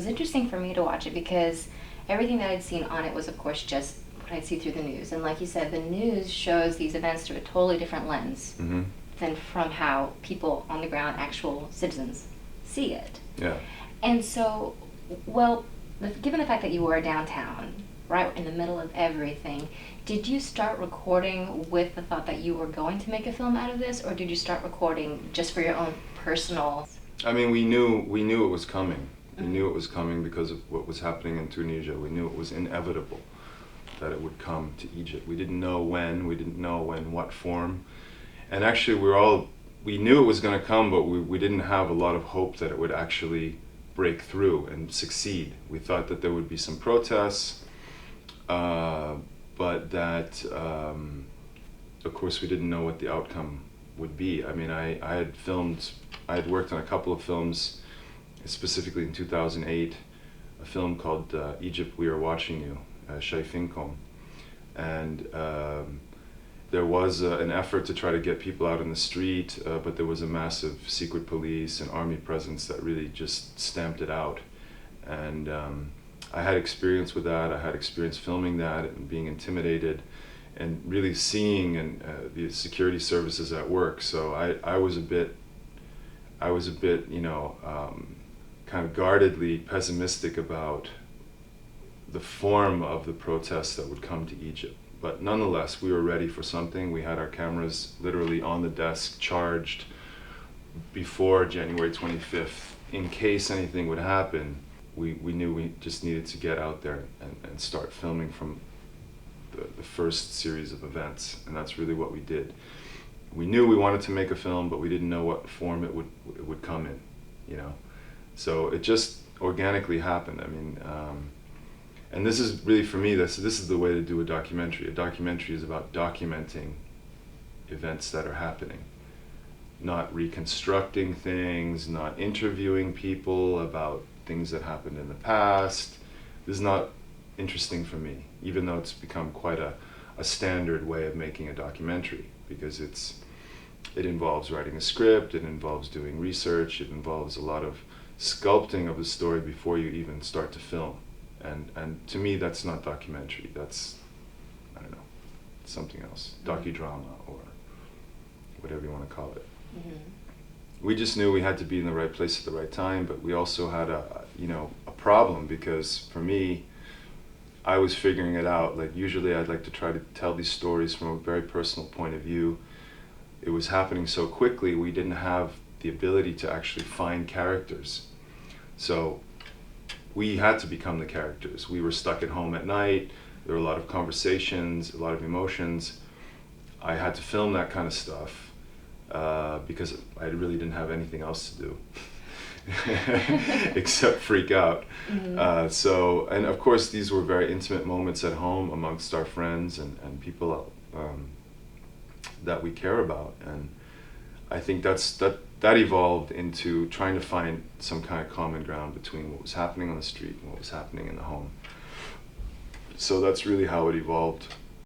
It was interesting for me to watch it because everything that I'd seen on it was, of course, just what I'd see through the news. And like you said, the news shows these events through a totally different lens than from how people on the ground, actual citizens, see it. Yeah. And so, well, given the fact that you were downtown, right in the middle of everything, did you start recording with the thought that you were going to make a film out of this, or did you start recording just for your own personal? I mean, we knew it was coming. We knew it was coming because of what was happening in Tunisia. We knew it was inevitable that it would come to Egypt. We didn't know when. We didn't know in what form. And actually, we knew it was going to come, but we didn't have a lot of hope that it would actually break through and succeed. We thought that there would be some protests, but that, of course, we didn't know what the outcome would be. I mean, I had worked on a couple of films, specifically in 2008, a film called Egypt, We Are Watching You, Shaifinkom. And there was an effort to try to get people out in the street, but there was a massive secret police and army presence that really just stamped it out. And I had experience with that. I had experience filming that and being intimidated and really seeing the security services at work. So I was a bit, you know, kind of guardedly pessimistic about the form of the protests that would come to Egypt. But nonetheless, we were ready for something. We had our cameras literally on the desk, charged before January 25th. In case anything would happen, we knew we just needed to get out there and start filming from the first series of events. And that's really what we did. We knew we wanted to make a film, but we didn't know what form it would come in, you know. So it just organically happened. I mean, and this is really, for me, this is the way to do a documentary. A documentary is about documenting events that are happening, not reconstructing things, not interviewing people about things that happened in the past. This is not interesting for me, even though it's become quite a standard way of making a documentary, because it involves writing a script, it involves doing research, it involves a lot of sculpting of the story before you even start to film. And to me, that's not documentary. That's, I don't know, something else, docudrama or whatever you want to call it. We just knew we had to be in the right place at the right time, but we also had a problem, because for me, I was figuring it out. Like, usually I'd like to try to tell these stories from a very personal point of view. It was happening so quickly, we didn't have the ability to actually find characters. So we had to become the characters. We were stuck at home at night. There were a lot of conversations, a lot of emotions. I had to film that kind of stuff because I really didn't have anything else to do except freak out. So, and of course, these were very intimate moments at home amongst our friends and people that we care about. And I think that evolved into trying to find some kind of common ground between what was happening on the street and what was happening in the home. So that's really how it evolved.